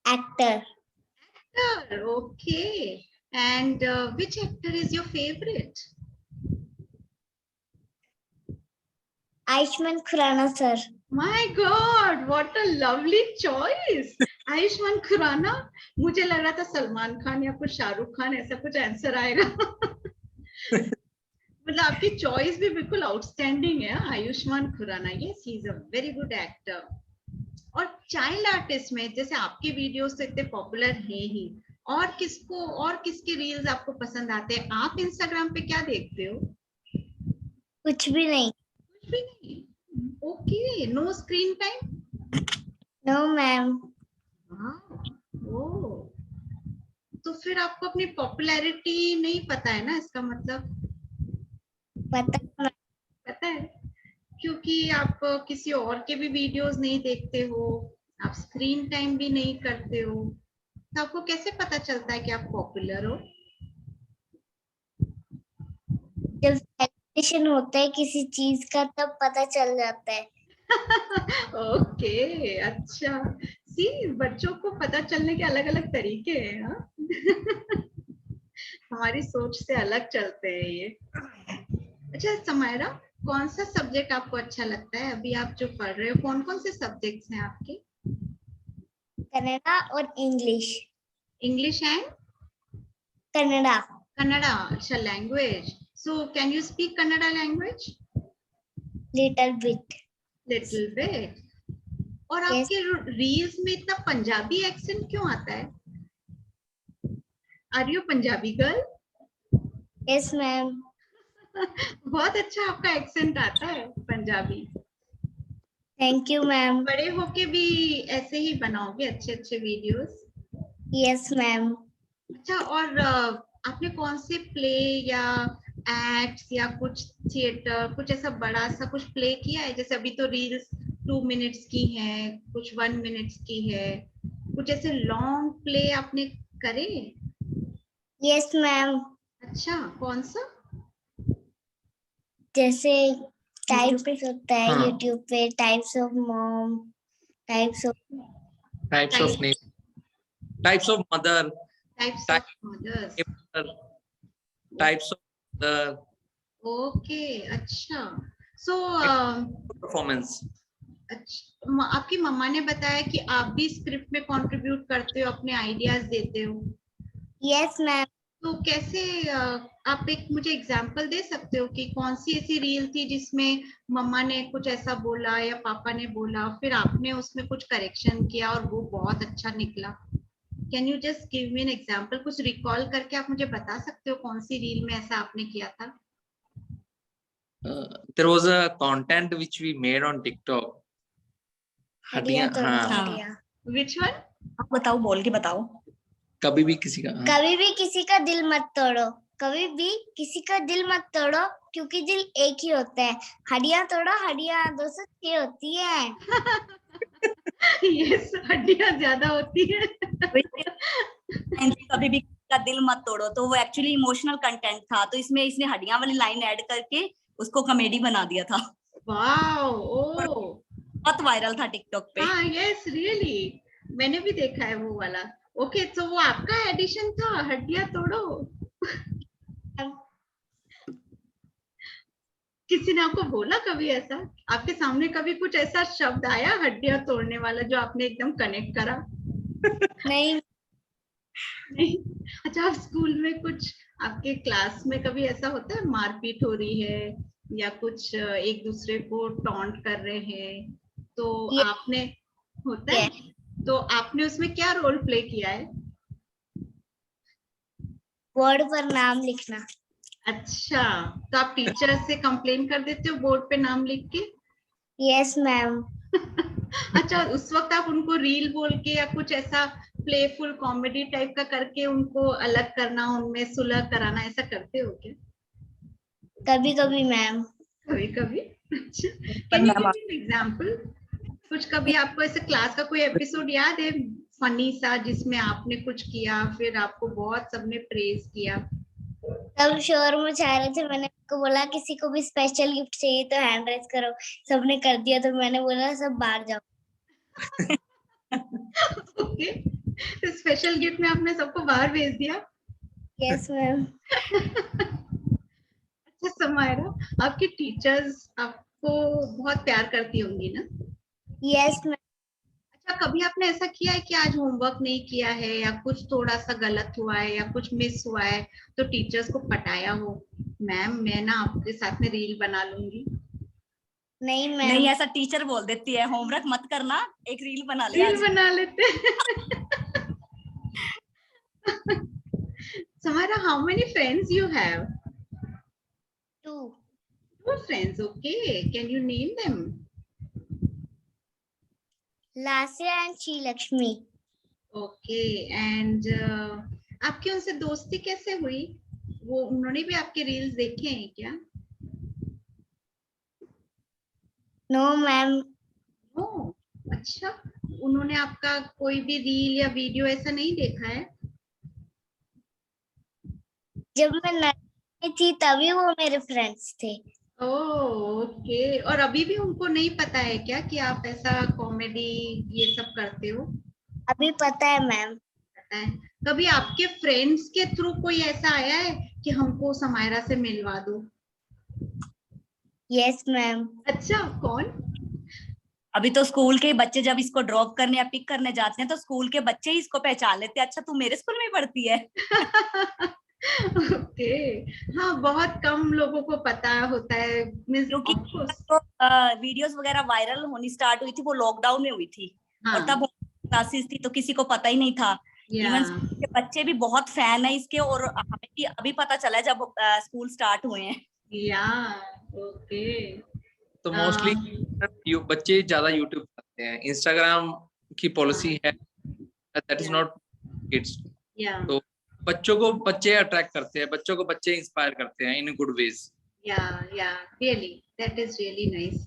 Actor. Okay. And which actor is your favorite? Ayushmann Khurana sir. My God, what a lovely choice. Ayushmann Khurana. मुझे लग रहा था सलमान खान या कुछ शाहरुख खान, ऐसा कुछ आंसर आएगा. मतलब आपकी चॉइस भी बिल्कुल आउटस्टैंडिंग है. Ayushmann Khurana, yes, he is a very good actor. और चाइल्ड आर्टिस्ट में जैसे आपके वीडियोस तो इतने पॉपुलर हैं ही, और किसके रील्स आपको पसंद आते हैं? आप इंस्टाग्राम पे क्या देखते हो? कुछ भी नहीं। कुछ भी नहीं। Okay, no screen time? No ma'am. Oh, तो फिर आपको अपनी पॉपुलैरिटी नहीं पता है ना, इसका मतलब? पता है, क्योंकि आप किसी और के भी वीडियोस नहीं देखते हो, आप स्क्रीन टाइम भी नहीं करते हो, तो आपको कैसे पता चलता है कि आप पॉपुलर हो? जब सेलिब्रेशन होता है किसी चीज का तब पता चल जाता है। ओके, अच्छा। सी, बच्चों को पता चलने के अलग अलग तरीके हैं, हाँ? हमारी सोच से अलग चलते हैं ये। अच्छा समायरा, कौन सा सब्जेक्ट आपको अच्छा लगता है? अभी आप जो पढ़ रहे हो, कौन कौन से सब्जेक्ट्स हैं आपके? कन्नड़ा और English. English and Kannada. Kannada, अच्छा, language. So can you speak Kannada language? Little bit. Little bit. और Yes. आपके रील्स में इतना पंजाबी एक्सेंट क्यों आता है? Are you Punjabi girl? Yes ma'am. बहुत अच्छा आपका एक्सेंट आता है पंजाबी। Thank you ma'am. बड़े होके भी ऐसे ही बनाओगे अच्छे अच्छे वीडियोस? Yes ma'am. अच्छा, और आपने कौन से प्ले या एक्ट्स या कुछ थिएटर, कुछ ऐसा बड़ा सा कुछ प्ले किया है? जैसे अभी तो रील्स 2 मिनट्स की है, कुछ 1 मिनट्स की है, कुछ ऐसे लॉन्ग प्ले आपने करे? Yes ma'am. अच्छा, कौन सा? जैसे टाइप्स होता है हाँ। यूट्यूब पे, types of mom, types of Types of name, types of mother, types of mothers. types of the okay, अच्छा। So performance. अच्छा, आपकी मम्मा ने बताया कि आप भी स्क्रिप्ट में कंट्रीब्यूट करते हो, अपने आइडियाज देते हो, यस मैम। तो कैसे? आप एक मुझे एग्जांपल दे सकते हो कि कौन सी ऐसी रील थी जिसमें मम्मा ने कुछ ऐसा बोला या पापा ने बोला, फिर आपने उसमें कुछ करेक्शन किया और वो बहुत अच्छा निकला? Can you just give me an example? कुछ रिकॉल करके आप मुझे बता सकते हो कौन सी रील में ऐसा आपने किया था? There was a content which we made on TikTok. हड्डियां हड्डियां, तोड़ो हाँ, हड्डियां। Which one? आप बताओ, बोल के बताओ। कभी भी किसी का, हाँ। कभी भी किसी का दिल मत तोड़ो, कभी भी किसी का दिल मत तोड़ो, क्योंकि दिल एक ही होता है। हड्डियां तोड़ो, हड्डियां 206 होती है। यस, हड्डियां ज्यादा होती है। कभी भी का दिल मत तोड़ो, तो वो एक्चुअली इमोशनल कंटेंट था, तो इसमें इसने हड्डियां वाली लाइन ऐड करके उसको कॉमेडी बना दिया था। वाओ, और ओ, बहुत वायरल था टिकटॉक पे। हाँ, यस, रियली, मैंने भी देखा है वो वाला। ओके, तो वो आपका एडिशन था, हड्डियां तोड़ो? किसी ने आपको बोला कभी ऐसा? आपके सामने कभी कुछ ऐसा शब्द आया हड्डियां तोड़ने वाला जो आपने एकदम कनेक्ट करा? नहीं। नहीं? अच्छा, आप स्कूल में कुछ, आपके क्लास में कभी ऐसा होता है मारपीट हो रही है या कुछ एक दूसरे को टॉन्ट कर रहे हैं, तो Yes. आपने, होता है, तो आपने उसमें क्या रोल प्ले किया है? बोर्ड पर नाम लिखना। अच्छा, तो आप टीचर से कंप्लेन कर देते हो बोर्ड पे नाम लिख के? Yes ma'am. अच्छा, उस वक्त आप उनको रील बोल के या कुछ ऐसा प्लेफुल कॉमेडी टाइप का करके उनको अलग करना, उनमें सुलह कराना, ऐसा करते हो क्या? कभी कभी मैम। कभी कभी। अच्छा, can you give me an example? कुछ कभी आपको ऐसे क्लास का कोई एपिसोड याद है फनी सा, जिसमें आपने कुछ किया फिर आपको बहुत सबने प्रेज किया? सब शोर मचा रहे थे, मैंने उनको बोला किसी को भी स्पेशल गिफ्ट चाहिए तो हैंड रेज करो, सबने कर दिया, तो मैंने बोला सब बाहर जाओ। ओके, तो स्पेशल गिफ्ट में आपने सबको बाहर भेज दिया? Yes ma'am. अच्छा समायरा, आपकी टीचर्स आपको बहुत प्यार करती होंगी ना? Yes ma'am. अच्छा, कभी आपने ऐसा किया है कि आज होमवर्क नहीं किया है या कुछ थोड़ा सा गलत हुआ है या कुछ मिस हुआ है, तो टीचर्स को पटाया हो, मैम मैं ना आपके साथ में रील बना लूंगी? नहीं मैम। नहीं, ऐसा टीचर बोल देती है, होमवर्क मत करना, एक रील बना ले रील आज। बना लेते Samara, how many friends you have? 2. 2 friends. Okay. Can you name them? Lasya and Srilakshmi. Okay. And आपकी उनसे दोस्ती कैसे हुई? वो उन्होंने भी आपके रील्स देखे हैं क्या? No ma'am. ओह, अच्छा। उन्होंने आपका कोई भी रील या वीडियो ऐसा नहीं देखा है? जब मैं नई थी तभी वो मेरे फ्रेंड्स थे। ओके। और अभी भी उनको नहीं पता है क्या कि आप ऐसा कॉमेडी ये सब करते हो? अभी पता है मैम। पता है। कभी आपके फ्रेंड्स के थ्रू कोई ऐसा आया है कि हमको समायरा से मिलवा दो? Yes ma'am. अच्छा, कौन? अभी तो स्कूल के बच्चे जब इसको ड्रॉप करने या पिक करने जाते हैं तो स्कूल के बच्चे ही इसको पहचान लेते हैं, अच्छा तू मेरे स्कूल में ही पढ़ती है। ओके। हाँ, बहुत कम लोगों को पता होता है। क्योंकि तो वीडियोस वगैरह वायरल होनी स्टार्ट हुई थी वो लॉकडाउन में हुई थी। और तब क्लासेस थी तो किसी को पता ही नहीं था। इवन स्कूल के बच्चे भी बहुत फैन है इसके, और हमें भी अभी पता चला जब स्कूल स्टार्ट हुए हैं। या ओके। तो मोस्टली बच्चे ज्यादा यूट्यूब करते हैं, इंस्टाग्राम की पॉलिसी है दैट इज नॉट किड्स। तो बच्चों को बच्चे अट्रैक्ट करते हैं, बच्चों को बच्चे इंस्पायर करते हैं इन गुड वेज। या really that is really nice.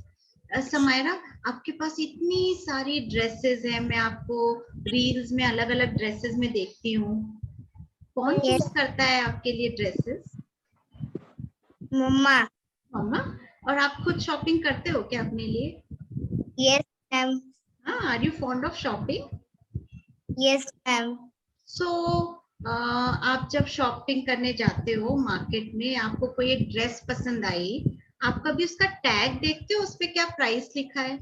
Samaira, आपके पास इतनी सारी ड्रेसेस हैं, मैं आपको रील्स में अलग अलग ड्रेसेस में देखती हूँ। कौन चूज करता है आपके लिए ड्रेसेस? मम्मा। मम्मा। और आप खुद शॉपिंग करते हो क्या अपने लिए? Yes ma'am. हाँ, are you fond of shopping? Yes ma'am. So आप जब शॉपिंग करने जाते हो मार्केट में, आपको कोई एक ड्रेस पसंद आई, आप कभी उसका टैग देखते हो, उस पे क्या प्राइस लिखा है?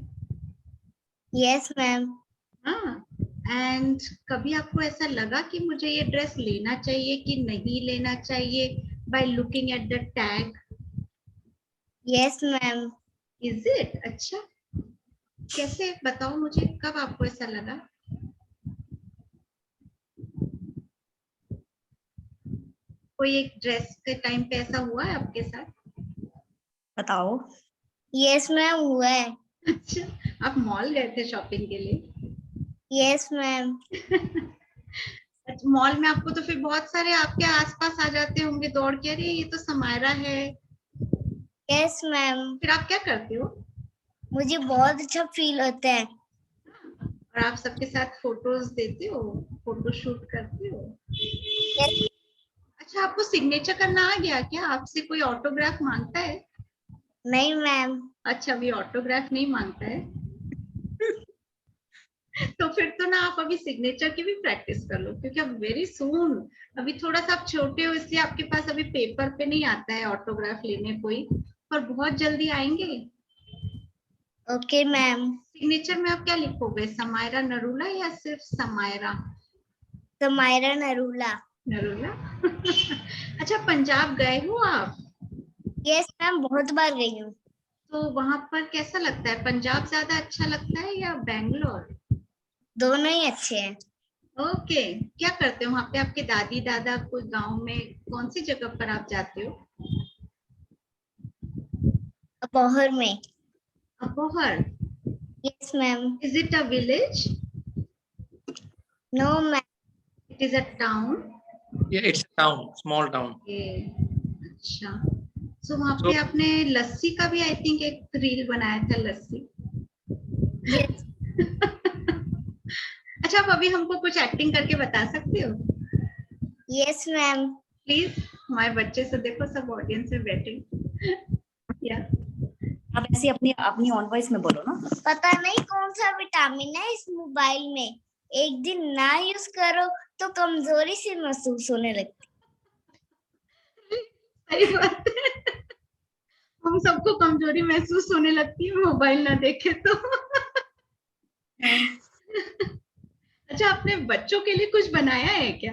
Yes ma'am. हाँ। एंड कभी आपको ऐसा लगा कि मुझे ये ड्रेस लेना चाहिए कि नहीं लेना चाहिए by looking at the tag? Yes ma'am. Is it? अच्छा, कैसे, बताओ मुझे, कब आपको ऐसा लगा? कोई एक ड्रेस के टाइम पे ऐसा हुआ है आपके साथ? बताओ। यस मैम हुआ है। अच्छा, आप मॉल गए थे शॉपिंग के लिए? Yes ma'am. मॉल में आपको तो फिर बहुत सारे आपके आसपास आ जाते होंगे दौड़ के, अरे ये तो समायरा है। Yes ma'am. फिर आप क्या करते हो? मुझे बहुत अच्छा फील होता है। और आप सबके साथ फोटोज देते हो, फोटो शूट करते हो? Yes, अच्छा, आपको सिग्नेचर करना आ गया क्या? आपसे कोई ऑटोग्राफ मांगता है? नहीं मैम। अच्छा, अभी ऑटोग्राफ नहीं मांगता है। तो फिर तो ना आप अभी सिग्नेचर की भी प्रैक्टिस कर लो, क्योंकि अब वेरी सून, अभी थोड़ा सा आप छोटे हो इसलिए आपके पास अभी पेपर पे नहीं आता है ऑटोग्राफ लेने कोई, पर बहुत जल्दी आएंगे। Okay ma'am. सिग्नेचर में आप क्या लिखोगे, समायरा नरूला या सिर्फ समायरा? समायरा नरूला। नरूला। अच्छा, पंजाब गए हो आप? यस मैम, बहुत बार गई हूँ। तो वहां पर कैसा लगता है? पंजाब ज्यादा अच्छा लगता है या बैंगलोर? दोनों ही अच्छे हैं। ओके। क्या करते हो वहां पे आपके दादी दादा? कोई गांव में कौन सी जगह पर आप जाते हो? अपोहर में। Apohar? Yes ma'am. Is it a village? No ma'am. It is a town? Yeah, it's a town, small town. अच्छा, सो वहां So पे आपने लस्सी का भी आई थिंक एक रील बनाया था, लस्सी। यस। अच्छा, आप अभी हमको कुछ एक्टिंग करके बता सकते हो? Yes ma'am. प्लीज, हमारे बच्चे से देखो, सब ऑडियंस में बैठे। या आप ऐसे अपनी अपनी ऑन वॉइस में बोलो ना। पता नहीं कौन सा विटामिन है इस मोबाइल में, एक दिन ना यूज करो तो कमजोरी से महसूस होने लगती। सही बात है, हम सबको कमजोरी महसूस होने लगती है मोबाइल ना देखे तो। अच्छा, आपने बच्चों के लिए कुछ बनाया है क्या?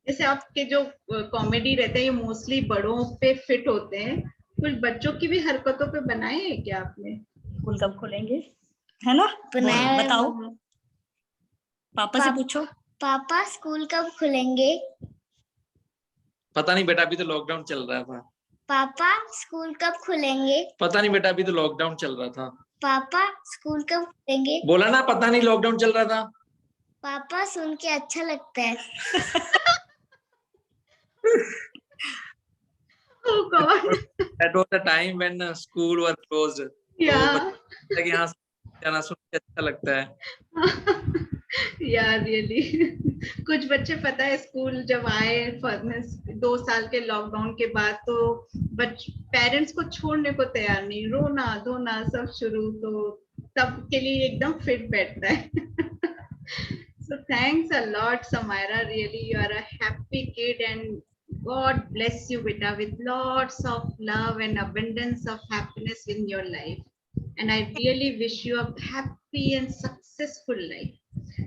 जैसे आपके जो कॉमेडी रहते हैं ये मोस्टली बड़ों पे फिट होते हैं, कुछ बच्चों की भी हरकतों पे बनाए हैं क्या आपने? स्कूल कब खुलेंगे, है ना? बनाया है बताओ, मम्मा। पापा से पूछो। पापा स्कूल कब खुलेंगे? पता नहीं बेटा, अभी तो लॉकडाउन चल रहा था। पापा स्कूल कब खुलेंगे? पता नहीं बेटा, अभी तो लॉकडाउन चल रहा था। पापा स्कूल कब खुलेंगे? बोला ना, पता नहीं, लॉकडाउन चल रहा था। पापा सुन के अच्छा लगता है। Oh God. That was the time when school were closed. Yeah. तो यहाँ जाना सुन के अच्छा लगता है। Yeah, really. कुछ बच्चे पता है स्कूल जब आए 2 साल के लॉकडाउन के बाद, तो पेरेंट्स को छोड़ने को तैयार नहीं, रोना धोना सब शुरू, तो तब के लिए एकदम फिट बैठता है। So thanks a lot, Samaira. Really, you are a happy kid, and God bless you, beta, with lots of love and abundance of happiness in your life. And I really wish you a happy and successful life.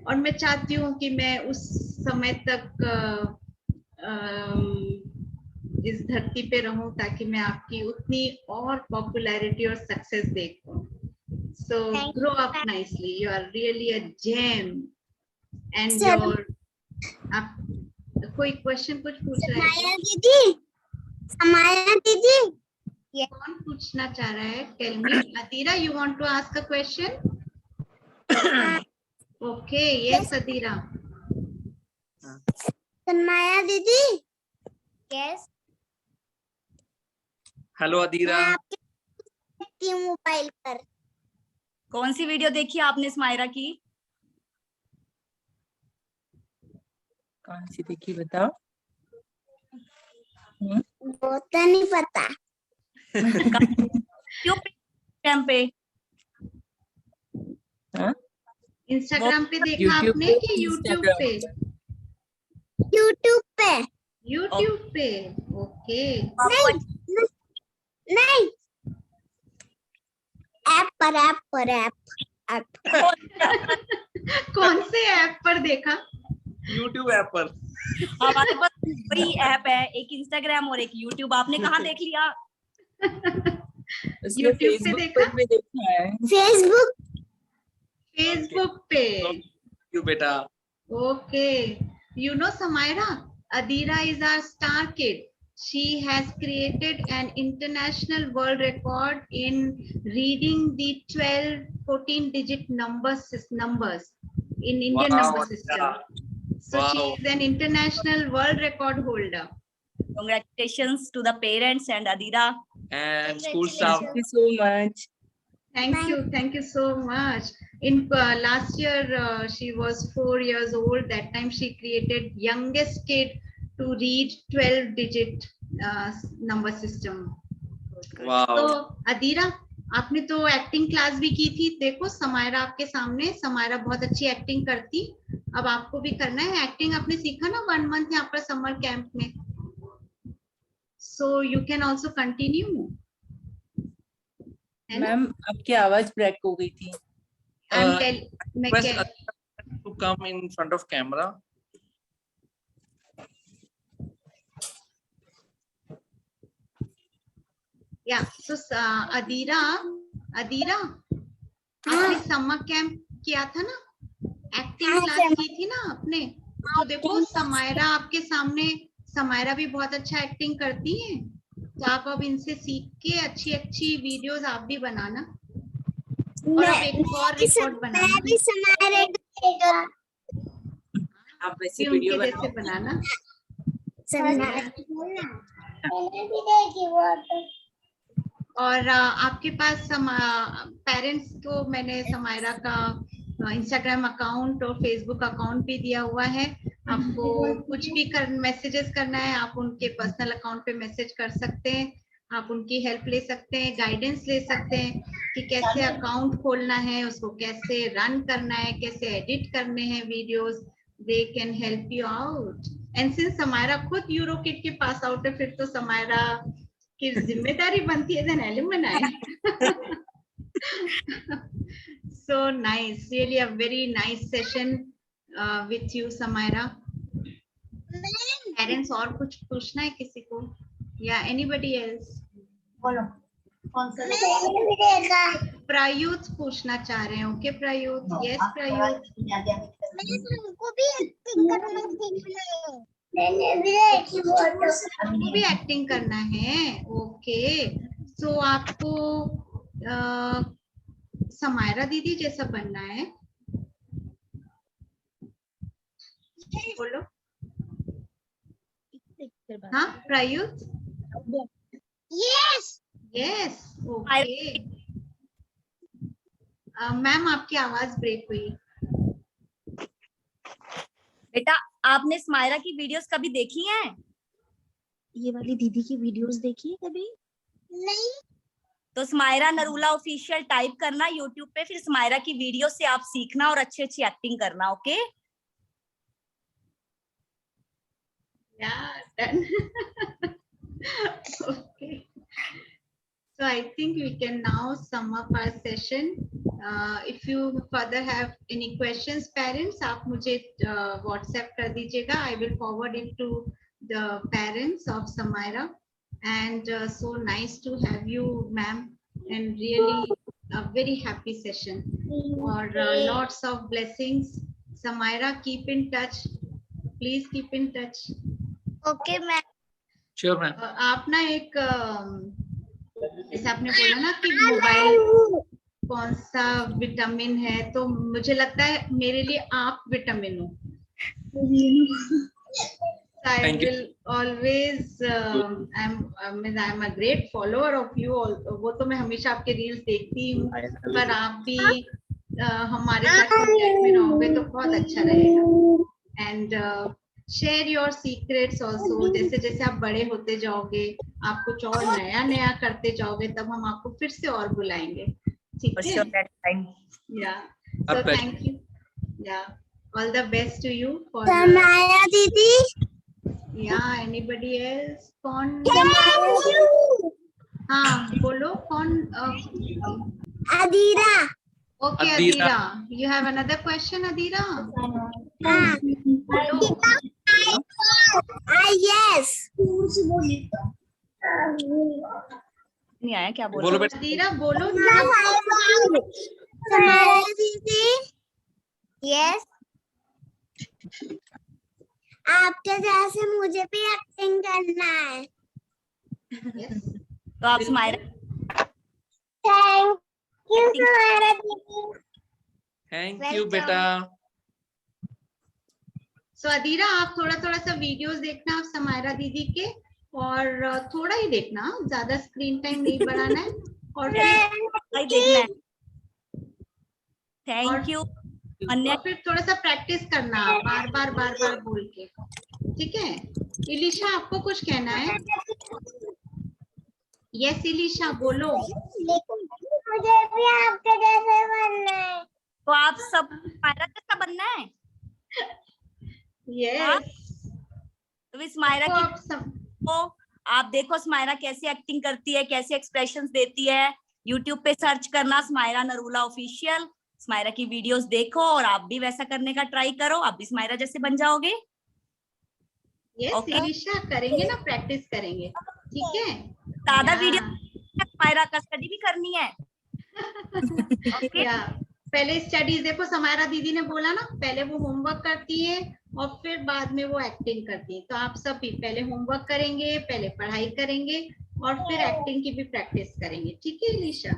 और मैं चाहती हूँ कि मैं उस समय तक इस धरती पे रहूं ताकि मैं आपकी उतनी और पॉपुलैरिटी और सक्सेस देख पाऊं. So grow up nicely. You are really a gem. And your आप कोई क्वेश्चन कुछ पूछ रहा है? समाया दीदी कौन पूछना चाह रहा है? Tell me. Adira, you want to ask a question? Okay, yes, Adira. समाया दीदी. Yes. हेलो अदीरा. मोबाइल पर कौन सी वीडियो देखी आपने स्माइरा की? कौन सी देखी बताओ? वो तो नहीं पता. इंस्टाग्राम पे इंस्टाग्राम पे देखा आपने कि यूट्यूब पे? यूट्यूब पे. यूट्यूब पे. ओके. नहीं ऐप. कौन से ऐप पर देखा? यूट्यूब ऐप पर. हमारे पास वही ऐप है, एक इंस्टाग्राम और एक यूट्यूब. आपने कहाँ देख लिया? यूट्यूब पे देखा? पे देखा है. फेसबुक पे. यू बेटा. Okay. You know, Samaira, Adira is our star kid. She has created an international world record in reading the 14-digit numbers in Indian number system. Yeah. So she is an international world record holder. Congratulations to the parents and Adira. And school staff. Thank you so much. Thank you so much. In last year, she was 4 years old. That time she created youngest kid to read 12-digit number system. Wow. तो अदीरा, आपने तो acting class भी की थी. देखो समायरा आपके सामने, समायरा बहुत अच्छी एक्टिंग करती. अब आपको भी करना है. एक्टिंग आपने सीखा ना 1 month यहाँ पर समर कैंप में. So you can also continue. Ma'am आपकी आवाज ब्रेक हो गई थी. To come in front of camera. Yeah. So Adira, आपने समर कैंप किया था ना, एक्टिंग क्लास की थी ना आपने. तो देखो समायरा आपके सामने, समायरा भी बहुत अच्छा एक्टिंग करती है. तो आप अब इनसे सीख के अच्छी वीडियोस आप भी बनाना, और अब एक और रिकॉर्ड बनाना. आप वैसे उनके वीडियो जैसे बनाना. और आपके पास पेरेंट्स को मैंने समायरा का इंस्टाग्राम अकाउंट और फेसबुक अकाउंट भी दिया हुआ है. आपको कुछ भी मैसेजेस करना है, आप उनके पर्सनल अकाउंट पे मैसेज कर सकते हैं. आप उनकी हेल्प ले सकते हैं, गाइडेंस ले सकते हैं कि कैसे अकाउंट खोलना है, उसको कैसे रन करना है, कैसे एडिट करने हैं videos. They can help you out. And since Samaira खुद यूरोकिड के पास आउट है, फिर तो समायरा की जिम्मेदारी बनती है. Then alumni. So nice, really a very nice session with you, Samaira. Parents और कुछ पूछना है किसी को या anybody else? बोलो. कौन सा? प्रायुत पूछना चाह रहे हैं. ओके प्रायुत. यस प्रायुत. हमको भी एक्टिंग करना सीखना है. आपको भी एक्टिंग करना है? ओके, सो आपको समायरा दीदी जैसा बनना है? बोलो। हाँ प्रयुक्त? Yes yes, okay. मैम आपकी आवाज ब्रेक हुई। बेटा आपने स्मायरा की वीडियोस कभी देखी हैं? ये वाली दीदी की वीडियोस देखी है कभी? नहीं। तो स्मायरा नरूला ऑफिशियल टाइप करना यूट्यूब पे, फिर स्मायरा की वीडियो से आप सीखना और अच्छी अच्छी एक्टिंग करना। Okay Yeah, done. Okay. So I think we can now sum up our session. If you further have any questions, parents, आप मुझे WhatsApp कर दीजिएगा. I will forward it to the parents of Samaira. And so nice to have you, ma'am, and really a very happy session. Or lots of blessings. Samaira, keep in touch. Please keep in touch. Okay ma'am. Sure ma'am. आप ना एक जैसे आपने बोला ना कि mobile कौन सा विटामिन है, तो मुझे लगता है मेरे लिए आप विटामिन हो। I will always I'm a great follower of you. वो तो मैं हमेशा आपके रील्स देखती हूँ, पर आप भी हमारे साथ कांटेक्ट में रहोगे तो बहुत अच्छा रहेगा। And share your secrets also. जैसे जैसे आप बड़े होते जाओगे, आप कुछ और नया नया करते जाओगे, तब हम आपको फिर से और बुलाएंगे, ठीक है? Yeah so thank you. Yeah all the best to you for Samaya दीदी। Yeah anybody else? कौन? हाँ बोलो, कौन? Adira. Okay Adira, you have another question Adira? बोलो। यस। नहीं आया क्या बोल? बोलो बेटा। अदीरा बोलो। समाया दीदी। यस। आपके जैसे मुझे भी एक्टिंग करना है। तो आप स्मायरा। थैंक यू समाया दीदी। थैंक यू बेटा। सो अदीरा, आप थोड़ा थोड़ा सा वीडियोस देखना आप समायरा दीदी के, और थोड़ा ही देखना, ज्यादा स्क्रीन टाइम नहीं बढ़ाना है। और भाई देखना है। Thank you. और फिर थोड़ा सा प्रैक्टिस करना बार बार बोल के, ठीक है? इलिशा आपको कुछ कहना है? यस इलिशा बोलो। मुझे भी आपके जैसे बनना है। तो आप सब स्मायरा जैसा बनना है? यस। तो स्मायरा की तो आप देखो स्मायरा कैसे एक्टिंग करती है, कैसे एक्सप्रेशंस देती है। यूट्यूब पे सर्च करना स्मायरा नरूला ऑफिशियल, स्मायरा की वीडियोस देखो और आप भी वैसा करने का ट्राई करो, आप भी स्मायरा जैसे बन जाओगे। यस इलिशा, करेंगे ना, प्रैक्टिस करेंगे, ठीक है? ज्यादा वीडियो स्मायरा का स्टडी भी करनी है। या पहले स्टडीज देखो, समायरा दीदी ने बोला ना, पहले वो होमवर्क करती है और फिर बाद में वो एक्टिंग करती है। तो आप सब भी पहले होमवर्क करेंगे, पहले पढ़ाई करेंगे और फिर एक्टिंग की भी प्रैक्टिस करेंगे, ठीक है Ilisha?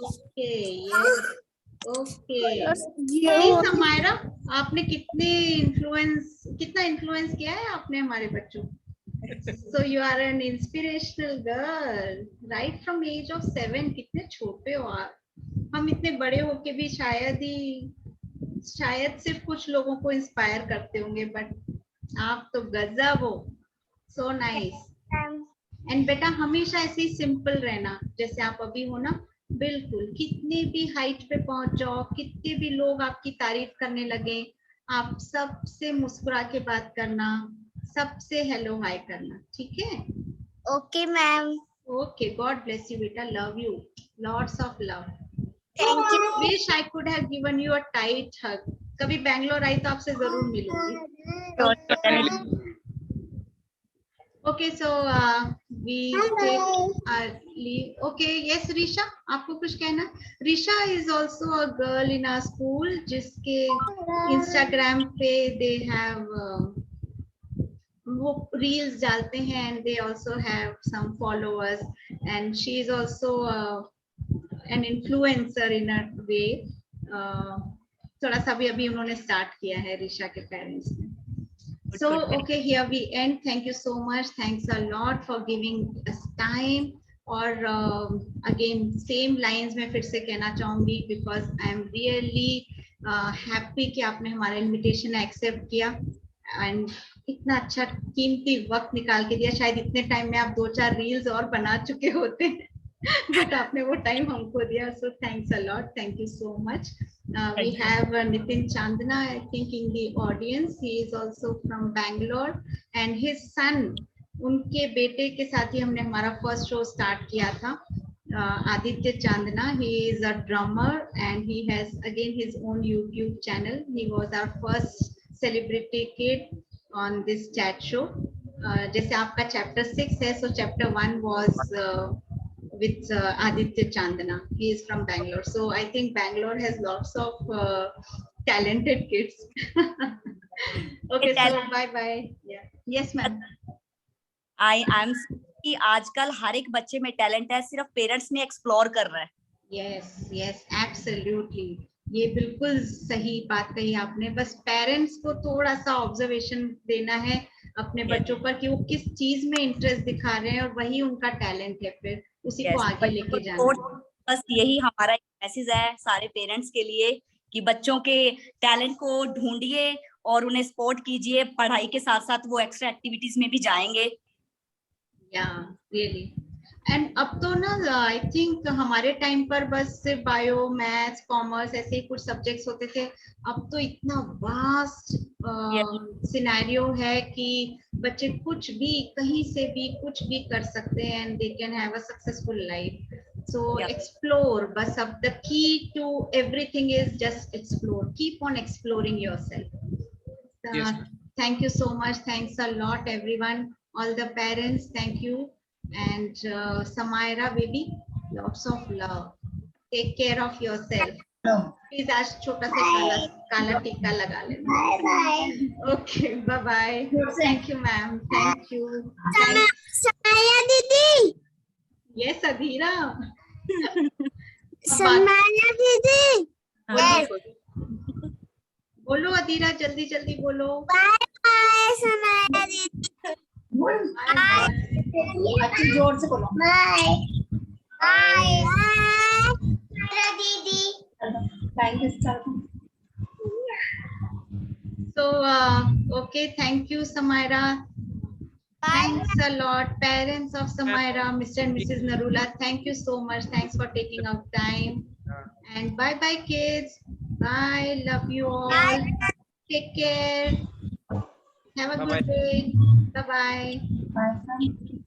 Okay yes okay. Samaira, आपने कितना इन्फ्लुएंस किया है आपने हमारे बच्चों? So you are an inspirational girl right from age of 7। कितने छोटे हो आप। हम इतने बड़े होके भी शायद सिर्फ कुछ लोगों को इंस्पायर करते होंगे, बट आप तो गजब हो। So nice. एंड बेटा हमेशा ऐसे ही सिंपल रहना जैसे आप अभी हो ना, बिल्कुल। कितने भी हाइट पे पहुंच जाओ, कितने भी लोग आपकी तारीफ करने लगे, आप सबसे मुस्कुरा के बात करना, सबसे हेलो हाय करना, ठीक है? Okay ma'am. Okay, God bless you बेटा, love you, lots of love. Thank you. Wish I could have given you a tight hug. कभी बैंगलोर आई तो आपसे जरूर मिलूंगी। Okay so we take leave. Okay yes Risha, आपको कुछ कहना? Risha is also a girl in our school जिसके इंस्टाग्राम पे दे हैव वो reels डालते हैं and they also have some followers and she is also an influencer in a way. थोड़ा सा भी अभी उन्होंने start किया है ऋषा के parents ने. So okay, here we end. Thank you so much. Thanks a lot for giving us time. और again same lines में फिर से कहना चाहूंगी because I am really happy कि आपने हमारा invitation accept किया and इतना अच्छा कीमती वक्त निकाल के दिया. शायद इतने टाइम में आप 2-4 रील्स और बना चुके होते but आपने वो टाइम हमको दिया. So thanks a lot. Thank you so much. We have Nitin Chandana, I think, in the audience. He is also from Bangalore and his son, उनके बेटे के साथ ही हमने हमारा फर्स्ट शो स्टार्ट किया था. Aditya Chandana, he is a drummer and he has again his own YouTube channel. He was our first celebrity kid on this chat show. जैसे आपका chapter 6 है, so chapter 1 was with Aditya Chandana. He is from Bangalore. So I think Bangalore has lots of talented kids. Okay, so bye bye. Yeah. Yes, ma'am. I am कि आजकल हर एक बच्चे में talent है, सिर्फ पेरेंट्स ने explore कर रहा है. यस यस एब्सोल्युटली, ये बिल्कुल सही बात कही आपने. बस पेरेंट्स को थोड़ा सा ऑब्जर्वेशन देना है अपने बच्चों पर कि वो किस चीज में इंटरेस्ट दिखा रहे हैं और वही उनका टैलेंट है, फिर उसी को आगे लेके जाना. बस यही हमारा मैसेज है सारे पेरेंट्स के लिए कि बच्चों के टैलेंट को ढूंढिए और उन्हें सपोर्ट कीजिए. पढ़ाई के साथ साथ वो एक्स्ट्रा एक्टिविटीज में भी जाएंगे. Yeah, really. And अब तो ना आई थिंक हमारे टाइम पर बस सिर्फ बायो, मैथ्स, कॉमर्स ऐसे ही कुछ सब्जेक्ट्स होते थे. अब तो इतना वास्ट सिनेरियो है कि बच्चे कुछ भी कहीं से भी कुछ भी कर सकते हैं and they can have a successful life. So explore. बस अब the key to everything is just explore. Keep on exploring yourself. Yes. Thank you so much. Thanks a lot, everyone. All the parents, thank you. And Samaira baby, lots of love. Take care of yourself. Please आज छोटा सा काला टीका लगा लेना. Bye bye. Okay, bye bye. Thank you, ma'am. Thank you. Samaya दीदी. Yes, Adhira. Samaya दीदी. बोलो Adhira, जल्दी जल्दी बोलो. Bye bye Samaya दीदी. अच्छी जोर से बोलो. Bye. Bye. Bye. दीदी. Thank you, sir. So, okay, thank you, Samaira. Thanks a lot, parents of Samaira, Mr. and Mrs. Narula. Thank you so much. Thanks for taking out time. And bye bye, kids. Bye. Love you all. Take care. Have a good day. Bye bye. Bye.